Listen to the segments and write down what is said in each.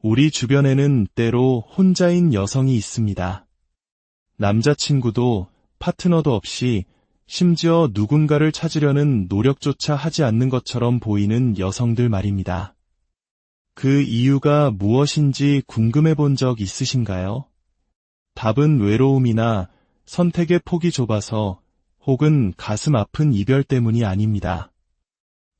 우리 주변에는 때로 혼자인 여성이 있습니다. 남자친구도 파트너도 없이 심지어 누군가를 찾으려는 노력조차 하지 않는 것처럼 보이는 여성들 말입니다. 그 이유가 무엇인지 궁금해 본 적 있으신가요? 답은 외로움이나 선택의 폭이 좁아서 혹은 가슴 아픈 이별 때문이 아닙니다.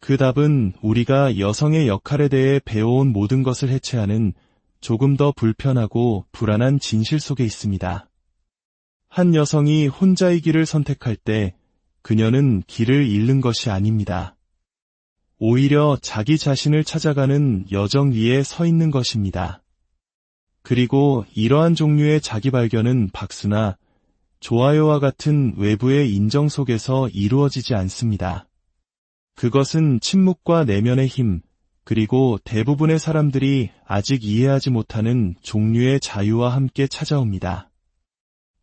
그 답은 우리가 여성의 역할에 대해 배워온 모든 것을 해체하는 조금 더 불편하고 불안한 진실 속에 있습니다. 한 여성이 혼자의 길을 선택할 때 그녀는 길을 잃는 것이 아닙니다. 오히려 자기 자신을 찾아가는 여정 위에 서 있는 것입니다. 그리고 이러한 종류의 자기 발견은 박수나 좋아요와 같은 외부의 인정 속에서 이루어지지 않습니다. 그것은 침묵과 내면의 힘, 그리고 대부분의 사람들이 아직 이해하지 못하는 종류의 자유와 함께 찾아옵니다.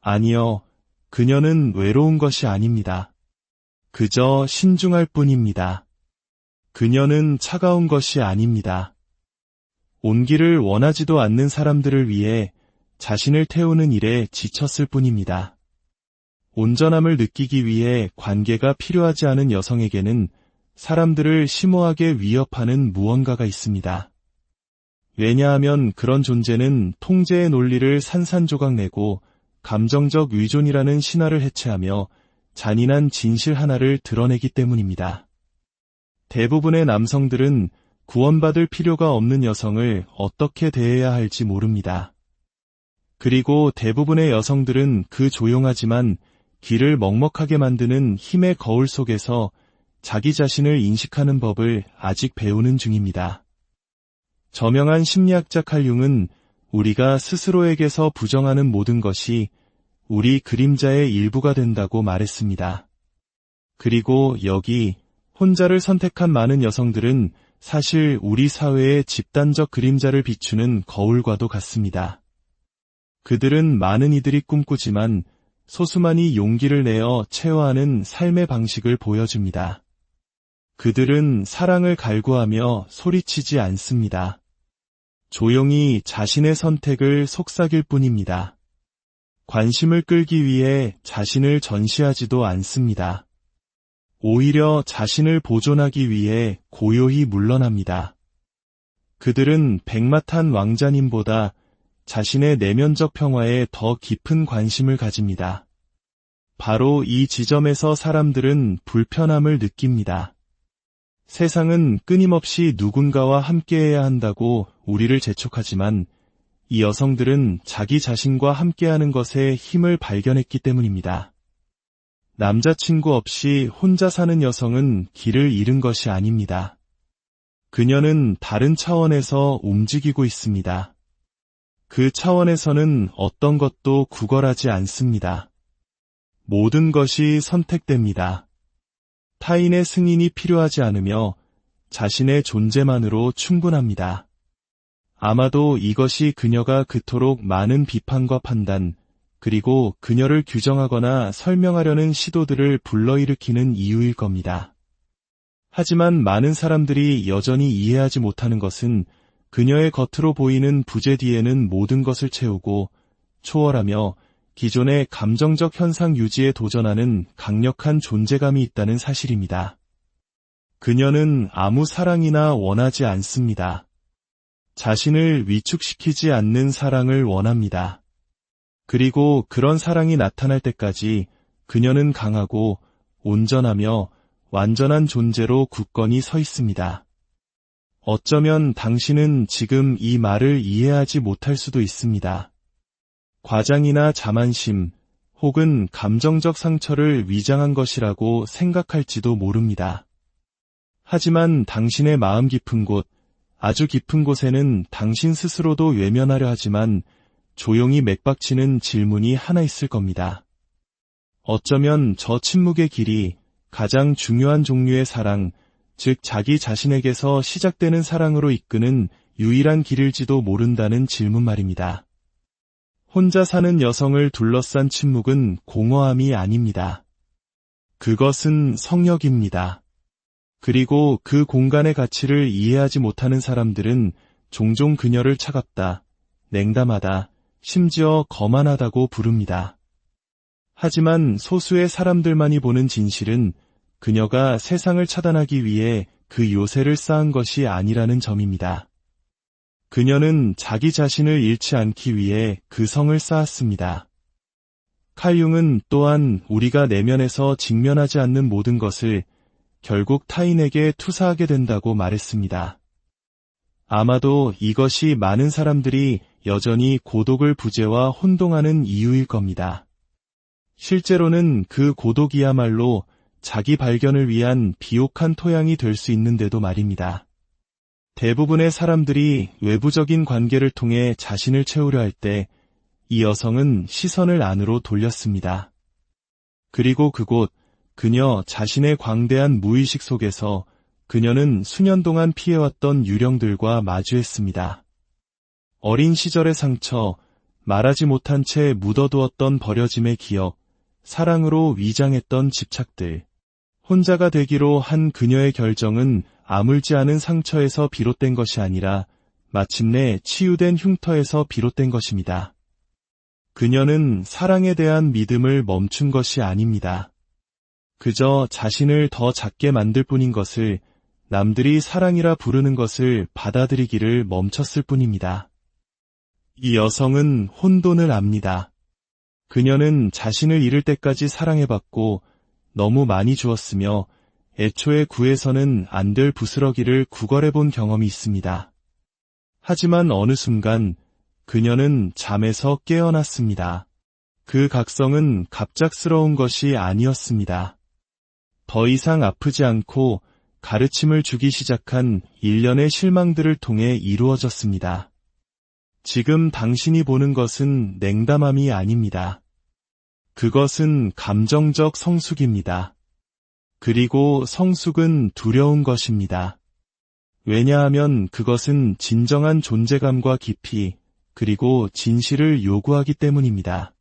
아니요, 그녀는 외로운 것이 아닙니다. 그저 신중할 뿐입니다. 그녀는 차가운 것이 아닙니다. 온기를 원하지도 않는 사람들을 위해 자신을 태우는 일에 지쳤을 뿐입니다. 온전함을 느끼기 위해 관계가 필요하지 않은 여성에게는 사람들을 심오하게 위협하는 무언가가 있습니다. 왜냐하면 그런 존재는 통제의 논리를 산산조각 내고 감정적 의존이라는 신화를 해체하며 잔인한 진실 하나를 드러내기 때문입니다. 대부분의 남성들은 구원받을 필요가 없는 여성을 어떻게 대해야 할지 모릅니다. 그리고 대부분의 여성들은 그 조용하지만 귀를 먹먹하게 만드는 힘의 거울 속에서 자기 자신을 인식하는 법을 아직 배우는 중입니다. 저명한 심리학자 칼 융은 우리가 스스로에게서 부정하는 모든 것이 우리 그림자의 일부가 된다고 말했습니다. 그리고 여기 혼자를 선택한 많은 여성들은 사실 우리 사회의 집단적 그림자를 비추는 거울과도 같습니다. 그들은 많은 이들이 꿈꾸지만 소수만이 용기를 내어 체화하는 삶의 방식을 보여줍니다. 그들은 사랑을 갈구하며 소리치지 않습니다. 조용히 자신의 선택을 속삭일 뿐입니다. 관심을 끌기 위해 자신을 전시하지도 않습니다. 오히려 자신을 보존하기 위해 고요히 물러납니다. 그들은 백마탄 왕자님보다 자신의 내면적 평화에 더 깊은 관심을 가집니다. 바로 이 지점에서 사람들은 불편함을 느낍니다. 세상은 끊임없이 누군가와 함께해야 한다고 우리를 재촉하지만 이 여성들은 자기 자신과 함께하는 것에 힘을 발견했기 때문입니다. 남자친구 없이 혼자 사는 여성은 길을 잃은 것이 아닙니다. 그녀는 다른 차원에서 움직이고 있습니다. 그 차원에서는 어떤 것도 구걸하지 않습니다. 모든 것이 선택됩니다. 타인의 승인이 필요하지 않으며 자신의 존재만으로 충분합니다. 아마도 이것이 그녀가 그토록 많은 비판과 판단, 그리고 그녀를 규정하거나 설명하려는 시도들을 불러일으키는 이유일 겁니다. 하지만 많은 사람들이 여전히 이해하지 못하는 것은 그녀의 겉으로 보이는 부재 뒤에는 모든 것을 채우고 초월하며 기존의 감정적 현상 유지에 도전하는 강력한 존재감이 있다는 사실입니다. 그녀는 아무 사랑이나 원하지 않습니다. 자신을 위축시키지 않는 사랑을 원합니다. 그리고 그런 사랑이 나타날 때까지 그녀는 강하고 온전하며 완전한 존재로 굳건히 서 있습니다. 어쩌면 당신은 지금 이 말을 이해하지 못할 수도 있습니다. 과장이나 자만심 혹은 감정적 상처를 위장한 것이라고 생각할지도 모릅니다. 하지만 당신의 마음 깊은 곳, 아주 깊은 곳에는 당신 스스로도 외면하려 하지만 조용히 맥박치는 질문이 하나 있을 겁니다. 어쩌면 저 침묵의 길이 가장 중요한 종류의 사랑, 즉 자기 자신에게서 시작되는 사랑으로 이끄는 유일한 길일지도 모른다는 질문 말입니다. 혼자 사는 여성을 둘러싼 침묵은 공허함이 아닙니다. 그것은 성역입니다. 그리고 그 공간의 가치를 이해하지 못하는 사람들은 종종 그녀를 차갑다, 냉담하다, 심지어 거만하다고 부릅니다. 하지만 소수의 사람들만이 보는 진실은 그녀가 세상을 차단하기 위해 그 요새를 쌓은 것이 아니라는 점입니다. 그녀는 자기 자신을 잃지 않기 위해 그 성을 쌓았습니다. 칼 융은 또한 우리가 내면에서 직면하지 않는 모든 것을 결국 타인에게 투사하게 된다고 말했습니다. 아마도 이것이 많은 사람들이 여전히 고독을 부재와 혼동하는 이유일 겁니다. 실제로는 그 고독이야말로 자기 발견을 위한 비옥한 토양이 될 수 있는데도 말입니다. 대부분의 사람들이 외부적인 관계를 통해 자신을 채우려 할 때 이 여성은 시선을 안으로 돌렸습니다. 그리고 그곳, 그녀 자신의 광대한 무의식 속에서 그녀는 수년 동안 피해왔던 유령들과 마주했습니다. 어린 시절의 상처, 말하지 못한 채 묻어두었던 버려짐의 기억, 사랑으로 위장했던 집착들. 혼자가 되기로 한 그녀의 결정은 아물지 않은 상처에서 비롯된 것이 아니라 마침내 치유된 흉터에서 비롯된 것입니다. 그녀는 사랑에 대한 믿음을 멈춘 것이 아닙니다. 그저 자신을 더 작게 만들 뿐인 것을, 남들이 사랑이라 부르는 것을 받아들이기를 멈췄을 뿐입니다. 이 여성은 혼돈을 압니다. 그녀는 자신을 잃을 때까지 사랑해봤고 너무 많이 주었으며 애초에 구해서는 안 될 부스러기를 구걸해본 경험이 있습니다. 하지만 어느 순간 그녀는 잠에서 깨어났습니다. 그 각성은 갑작스러운 것이 아니었습니다. 더 이상 아프지 않고 가르침을 주기 시작한 일련의 실망들을 통해 이루어졌습니다. 지금 당신이 보는 것은 냉담함이 아닙니다. 그것은 감정적 성숙입니다. 그리고 성숙은 두려운 것입니다. 왜냐하면 그것은 진정한 존재감과 깊이, 그리고 진실을 요구하기 때문입니다.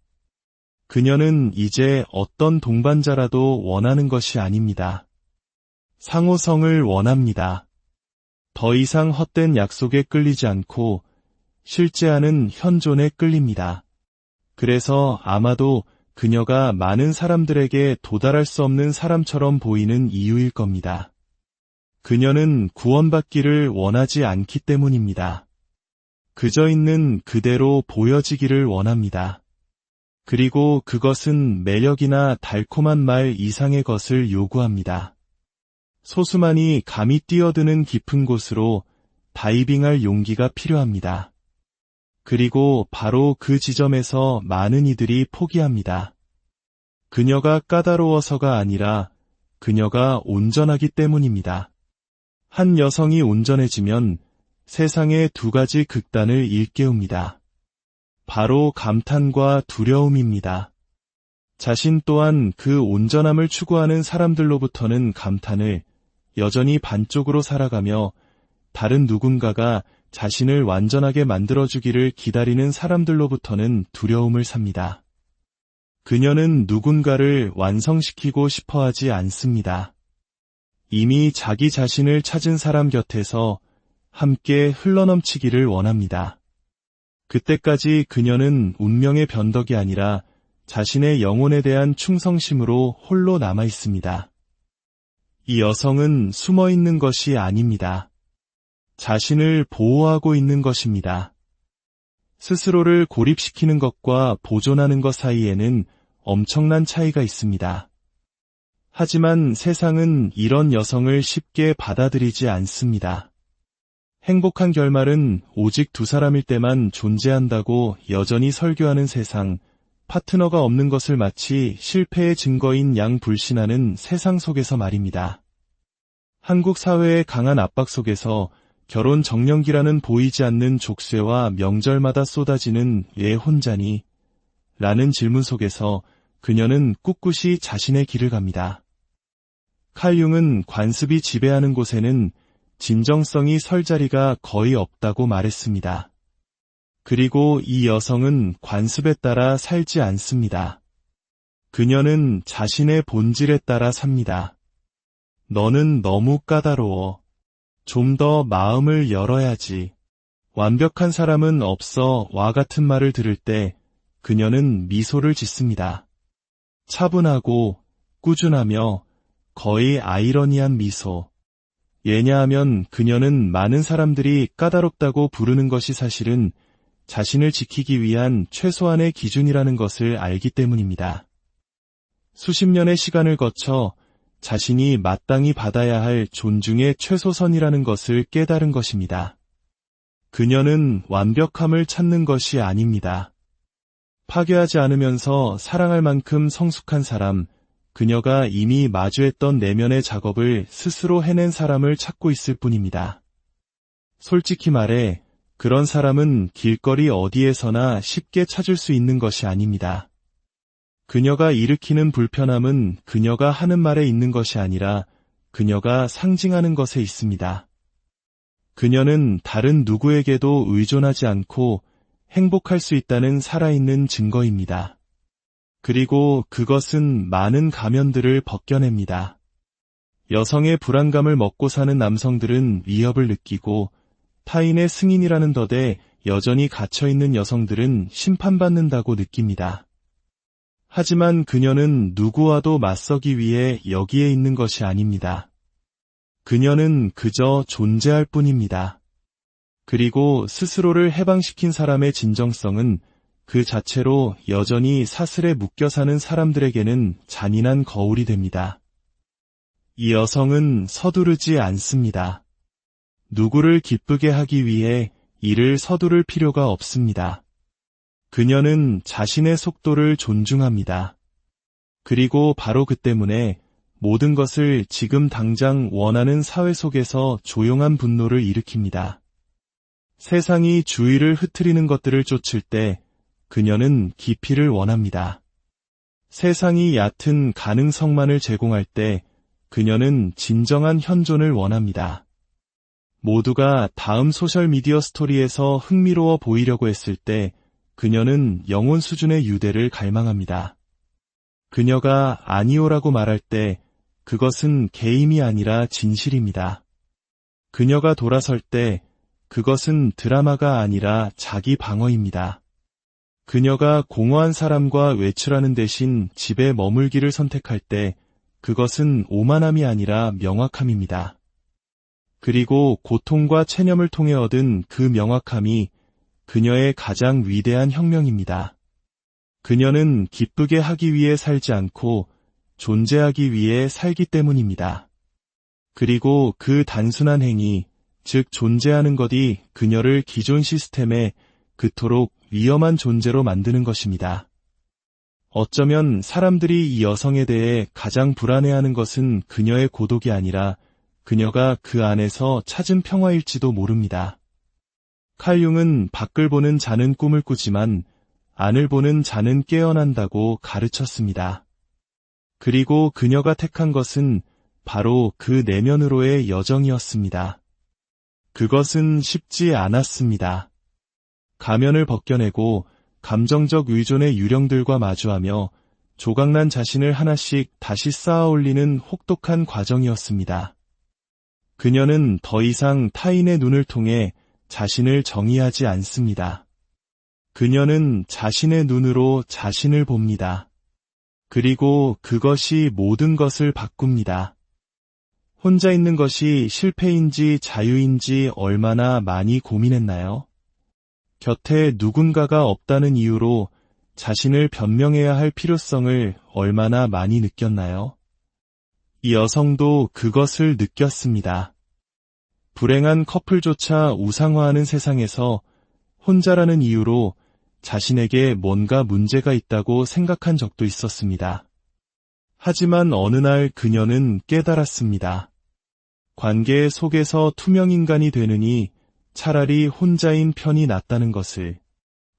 그녀는 이제 어떤 동반자라도 원하는 것이 아닙니다. 상호성을 원합니다. 더 이상 헛된 약속에 끌리지 않고 실제하는 현존에 끌립니다. 그래서 아마도 그녀가 많은 사람들에게 도달할 수 없는 사람처럼 보이는 이유일 겁니다. 그녀는 구원받기를 원하지 않기 때문입니다. 그저 있는 그대로 보여지기를 원합니다. 그리고 그것은 매력이나 달콤한 말 이상의 것을 요구합니다. 소수만이 감히 뛰어드는 깊은 곳으로 다이빙할 용기가 필요합니다. 그리고 바로 그 지점에서 많은 이들이 포기합니다. 그녀가 까다로워서가 아니라 그녀가 온전하기 때문입니다. 한 여성이 온전해지면 세상의 두 가지 극단을 일깨웁니다. 바로 감탄과 두려움입니다. 자신 또한 그 온전함을 추구하는 사람들로부터는 감탄을, 여전히 반쪽으로 살아가며 다른 누군가가 자신을 완전하게 만들어주기를 기다리는 사람들로부터는 두려움을 삽니다. 그녀는 누군가를 완성시키고 싶어 하지 않습니다. 이미 자기 자신을 찾은 사람 곁에서 함께 흘러넘치기를 원합니다. 그때까지 그녀는 운명의 변덕이 아니라 자신의 영혼에 대한 충성심으로 홀로 남아 있습니다. 이 여성은 숨어 있는 것이 아닙니다. 자신을 보호하고 있는 것입니다. 스스로를 고립시키는 것과 보존하는 것 사이에는 엄청난 차이가 있습니다. 하지만 세상은 이런 여성을 쉽게 받아들이지 않습니다. 행복한 결말은 오직 두 사람일 때만 존재한다고 여전히 설교하는 세상, 파트너가 없는 것을 마치 실패의 증거인 양 불신하는 세상 속에서 말입니다. 한국 사회의 강한 압박 속에서 결혼 정년기라는 보이지 않는 족쇄와 명절마다 쏟아지는 왜 혼자니? 라는 질문 속에서 그녀는 꿋꿋이 자신의 길을 갑니다. 칼 융은 관습이 지배하는 곳에는 진정성이 설 자리가 거의 없다고 말했습니다. 그리고 이 여성은 관습에 따라 살지 않습니다. 그녀는 자신의 본질에 따라 삽니다. 너는 너무 까다로워. 좀 더 마음을 열어야지. 완벽한 사람은 없어와 같은 말을 들을 때 그녀는 미소를 짓습니다. 차분하고 꾸준하며 거의 아이러니한 미소. 왜냐하면 그녀는 많은 사람들이 까다롭다고 부르는 것이 사실은 자신을 지키기 위한 최소한의 기준이라는 것을 알기 때문입니다. 수십 년의 시간을 거쳐 자신이 마땅히 받아야 할 존중의 최소선이라는 것을 깨달은 것입니다. 그녀는 완벽함을 찾는 것이 아닙니다. 파괴하지 않으면서 사랑할 만큼 성숙한 사람, 그녀가 이미 마주했던 내면의 작업을 스스로 해낸 사람을 찾고 있을 뿐입니다. 솔직히 말해 그런 사람은 길거리 어디에서나 쉽게 찾을 수 있는 것이 아닙니다. 그녀가 일으키는 불편함은 그녀가 하는 말에 있는 것이 아니라 그녀가 상징하는 것에 있습니다. 그녀는 다른 누구에게도 의존하지 않고 행복할 수 있다는 살아있는 증거입니다. 그리고 그것은 많은 가면들을 벗겨냅니다. 여성의 불안감을 먹고 사는 남성들은 위협을 느끼고 타인의 승인이라는 덫에 여전히 갇혀있는 여성들은 심판받는다고 느낍니다. 하지만 그녀는 누구와도 맞서기 위해 여기에 있는 것이 아닙니다. 그녀는 그저 존재할 뿐입니다. 그리고 스스로를 해방시킨 사람의 진정성은 그 자체로 여전히 사슬에 묶여 사는 사람들에게는 잔인한 거울이 됩니다. 이 여성은 서두르지 않습니다. 누구를 기쁘게 하기 위해 이를 서두를 필요가 없습니다. 그녀는 자신의 속도를 존중합니다. 그리고 바로 그 때문에 모든 것을 지금 당장 원하는 사회 속에서 조용한 분노를 일으킵니다. 세상이 주의를 흐트리는 것들을 쫓을 때 그녀는 깊이를 원합니다. 세상이 얕은 가능성만을 제공할 때 그녀는 진정한 현존을 원합니다. 모두가 다음 소셜미디어 스토리에서 흥미로워 보이려고 했을 때 그녀는 영혼 수준의 유대를 갈망합니다. 그녀가 아니오라고 말할 때 그것은 게임이 아니라 진실입니다. 그녀가 돌아설 때 그것은 드라마가 아니라 자기 방어입니다. 그녀가 공허한 사람과 외출하는 대신 집에 머물기를 선택할 때 그것은 오만함이 아니라 명확함입니다. 그리고 고통과 체념을 통해 얻은 그 명확함이 그녀의 가장 위대한 혁명입니다. 그녀는 기쁘게 하기 위해 살지 않고 존재하기 위해 살기 때문입니다. 그리고 그 단순한 행위, 즉 존재하는 것이 그녀를 기존 시스템에 그토록 위험한 존재로 만드는 것입니다. 어쩌면 사람들이 이 여성에 대해 가장 불안해하는 것은 그녀의 고독이 아니라 그녀가 그 안에서 찾은 평화일지도 모릅니다. 칼 융은 밖을 보는 자는 꿈을 꾸지만 안을 보는 자는 깨어난다고 가르쳤습니다. 그리고 그녀가 택한 것은 바로 그 내면으로의 여정이었습니다. 그것은 쉽지 않았습니다. 가면을 벗겨내고 감정적 의존의 유령들과 마주하며 조각난 자신을 하나씩 다시 쌓아 올리는 혹독한 과정이었습니다. 그녀는 더 이상 타인의 눈을 통해 자신을 정의하지 않습니다. 그녀는 자신의 눈으로 자신을 봅니다. 그리고 그것이 모든 것을 바꿉니다. 혼자 있는 것이 실패인지 자유인지 얼마나 많이 고민했나요? 곁에 누군가가 없다는 이유로 자신을 변명해야 할 필요성을 얼마나 많이 느꼈나요? 이 여성도 그것을 느꼈습니다. 불행한 커플조차 우상화하는 세상에서 혼자라는 이유로 자신에게 뭔가 문제가 있다고 생각한 적도 있었습니다. 하지만 어느 날 그녀는 깨달았습니다. 관계 속에서 투명인간이 되느니 차라리 혼자인 편이 낫다는 것을.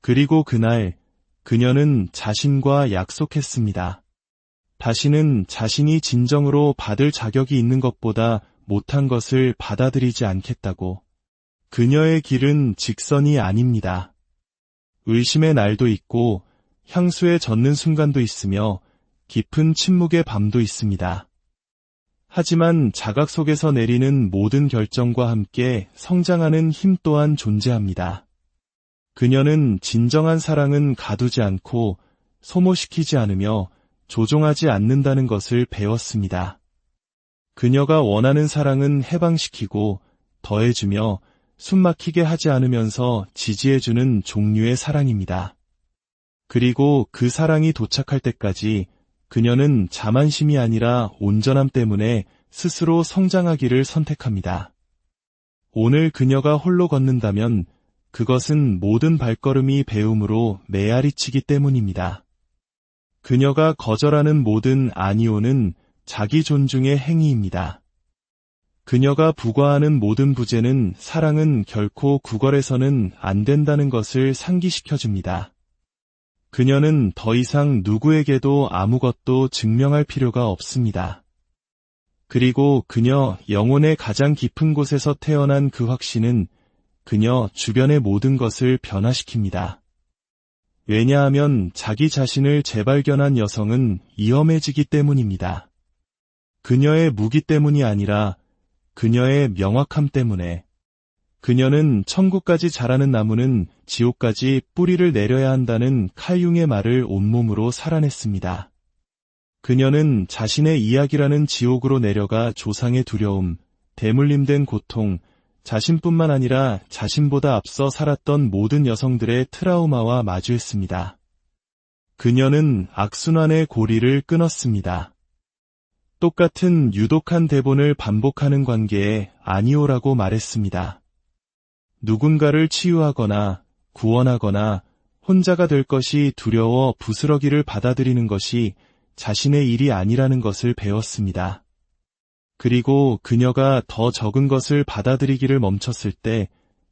그리고 그날 그녀는 자신과 약속했습니다. 다시는 자신이 진정으로 받을 자격이 있는 것보다 못한 것을 받아들이지 않겠다고. 그녀의 길은 직선이 아닙니다. 의심의 날도 있고 향수에 젖는 순간도 있으며 깊은 침묵의 밤도 있습니다. 하지만 자각 속에서 내리는 모든 결정과 함께 성장하는 힘 또한 존재합니다. 그녀는 진정한 사랑은 가두지 않고 소모시키지 않으며 조종하지 않는다는 것을 배웠습니다. 그녀가 원하는 사랑은 해방시키고 더해주며 숨막히게 하지 않으면서 지지해주는 종류의 사랑입니다. 그리고 그 사랑이 도착할 때까지 그녀는 자만심이 아니라 온전함 때문에 스스로 성장하기를 선택합니다. 오늘 그녀가 홀로 걷는다면 그것은 모든 발걸음이 배움으로 메아리치기 때문입니다. 그녀가 거절하는 모든 아니오는 자기 존중의 행위입니다. 그녀가 부과하는 모든 부재는 사랑은 결코 구걸해서는 안 된다는 것을 상기시켜줍니다. 그녀는 더 이상 누구에게도 아무것도 증명할 필요가 없습니다. 그리고 그녀 영혼의 가장 깊은 곳에서 태어난 그 확신은 그녀 주변의 모든 것을 변화시킵니다. 왜냐하면 자기 자신을 재발견한 여성은 위험해지기 때문입니다. 그녀의 무기 때문이 아니라 그녀의 명확함 때문에. 그녀는 천국까지 자라는 나무는 지옥까지 뿌리를 내려야 한다는 칼융의 말을 온몸으로 살아냈습니다. 그녀는 자신의 이야기라는 지옥으로 내려가 조상의 두려움, 대물림된 고통, 자신뿐만 아니라 자신보다 앞서 살았던 모든 여성들의 트라우마와 마주했습니다. 그녀는 악순환의 고리를 끊었습니다. 똑같은 유독한 대본을 반복하는 관계에 아니오라고 말했습니다. 누군가를 치유하거나 구원하거나 혼자가 될 것이 두려워 부스러기를 받아들이는 것이 자신의 일이 아니라는 것을 배웠습니다. 그리고 그녀가 더 적은 것을 받아들이기를 멈췄을 때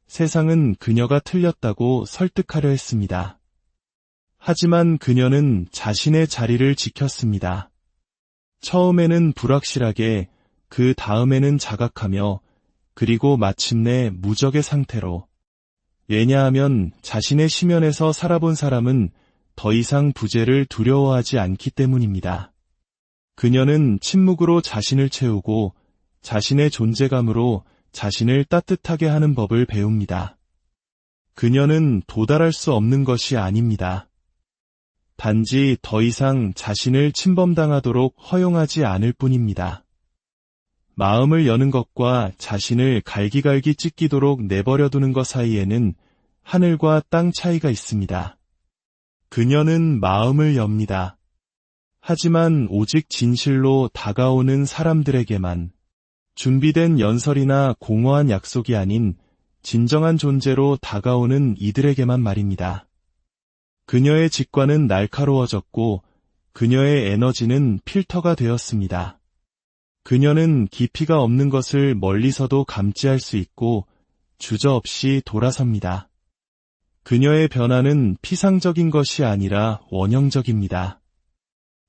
세상은 그녀가 틀렸다고 설득하려 했습니다. 하지만 그녀는 자신의 자리를 지켰습니다. 처음에는 불확실하게, 그 다음에는 자각하며, 그리고 마침내 무적의 상태로. 왜냐하면 자신의 심연에서 살아본 사람은 더 이상 부재를 두려워하지 않기 때문입니다. 그녀는 침묵으로 자신을 채우고 자신의 존재감으로 자신을 따뜻하게 하는 법을 배웁니다. 그녀는 도달할 수 없는 것이 아닙니다. 단지 더 이상 자신을 침범당하도록 허용하지 않을 뿐입니다. 마음을 여는 것과 자신을 갈기갈기 찢기도록 내버려두는 것 사이에는 하늘과 땅 차이가 있습니다. 그녀는 마음을 엽니다. 하지만 오직 진실로 다가오는 사람들에게만, 준비된 연설이나 공허한 약속이 아닌 진정한 존재로 다가오는 이들에게만 말입니다. 그녀의 직관은 날카로워졌고 그녀의 에너지는 필터가 되었습니다. 그녀는 깊이가 없는 것을 멀리서도 감지할 수 있고 주저없이 돌아섭니다. 그녀의 변화는 피상적인 것이 아니라 원형적입니다.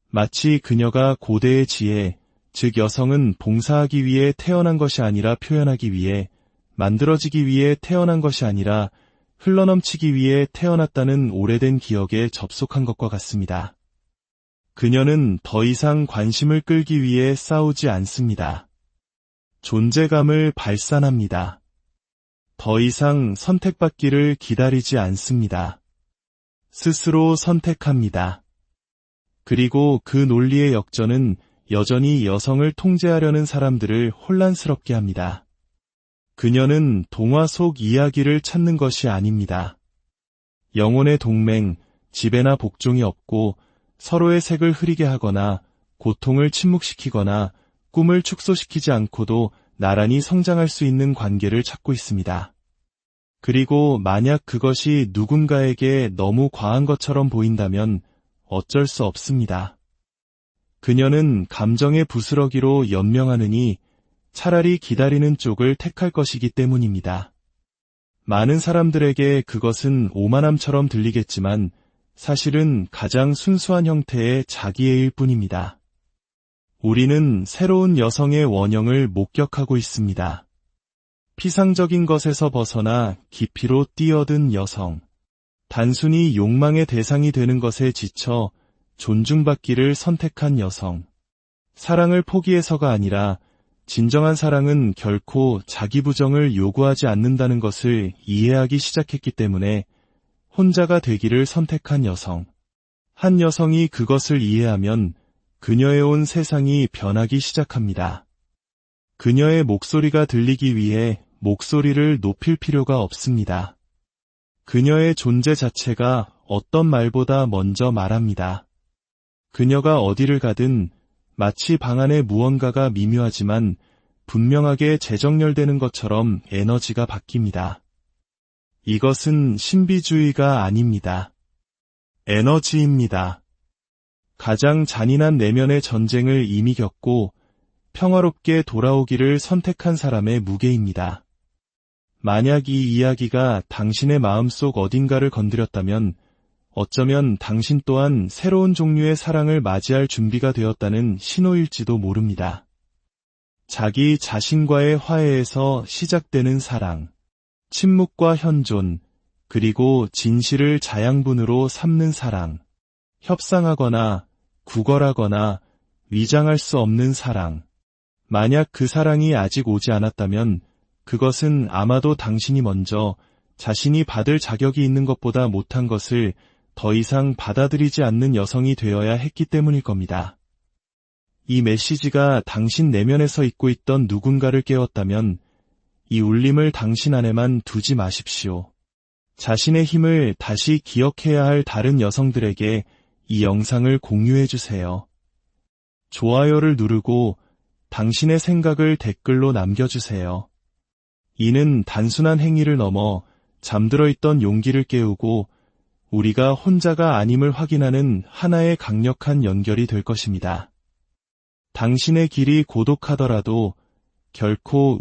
마치 그녀가 고대의 지혜, 즉 여성은 봉사하기 위해 태어난 것이 아니라 표현하기 위해, 만들어지기 위해 태어난 것이 아니라 흘러넘치기 위해 태어났다는 오래된 기억에 접속한 것과 같습니다. 그녀는 더 이상 관심을 끌기 위해 싸우지 않습니다. 존재감을 발산합니다. 더 이상 선택받기를 기다리지 않습니다. 스스로 선택합니다. 그리고 그 논리의 역전은 여전히 여성을 통제하려는 사람들을 혼란스럽게 합니다. 그녀는 동화 속 이야기를 찾는 것이 아닙니다. 영혼의 동맹, 지배나 복종이 없고 서로의 색을 흐리게 하거나 고통을 침묵시키거나 꿈을 축소시키지 않고도 나란히 성장할 수 있는 관계를 찾고 있습니다. 그리고 만약 그것이 누군가에게 너무 과한 것처럼 보인다면 어쩔 수 없습니다. 그녀는 감정의 부스러기로 연명하느니 차라리 기다리는 쪽을 택할 것이기 때문입니다. 많은 사람들에게 그것은 오만함처럼 들리겠지만 사실은 가장 순수한 형태의 자기애일 뿐입니다. 우리는 새로운 여성의 원형을 목격하고 있습니다. 피상적인 것에서 벗어나 깊이로 뛰어든 여성. 단순히 욕망의 대상이 되는 것에 지쳐 존중받기를 선택한 여성. 사랑을 포기해서가 아니라 진정한 사랑은 결코 자기 부정을 요구하지 않는다는 것을 이해하기 시작했기 때문에 혼자가 되기를 선택한 여성. 한 여성이 그것을 이해하면 그녀의 온 세상이 변하기 시작합니다. 그녀의 목소리가 들리기 위해 목소리를 높일 필요가 없습니다. 그녀의 존재 자체가 어떤 말보다 먼저 말합니다. 그녀가 어디를 가든 마치 방 안에 무언가가 미묘하지만 분명하게 재정렬되는 것처럼 에너지가 바뀝니다. 이것은 신비주의가 아닙니다. 에너지입니다. 가장 잔인한 내면의 전쟁을 이미 겪고 평화롭게 돌아오기를 선택한 사람의 무게입니다. 만약 이 이야기가 당신의 마음속 어딘가를 건드렸다면 어쩌면 당신 또한 새로운 종류의 사랑을 맞이할 준비가 되었다는 신호일지도 모릅니다. 자기 자신과의 화해에서 시작되는 사랑, 침묵과 현존, 그리고 진실을 자양분으로 삼는 사랑, 협상하거나 구걸하거나 위장할 수 없는 사랑. 만약 그 사랑이 아직 오지 않았다면 그것은 아마도 당신이 먼저 자신이 받을 자격이 있는 것보다 못한 것을 더 이상 받아들이지 않는 여성이 되어야 했기 때문일 겁니다. 이 메시지가 당신 내면에서 잊고 있던 누군가를 깨웠다면 이 울림을 당신 안에만 두지 마십시오. 자신의 힘을 다시 기억해야 할 다른 여성들에게 이 영상을 공유해 주세요. 좋아요를 누르고 당신의 생각을 댓글로 남겨주세요. 이는 단순한 행위를 넘어 잠들어 있던 용기를 깨우고 우리가 혼자가 아님을 확인하는 하나의 강력한 연결이 될 것입니다. 당신의 길이 고독하더라도 결코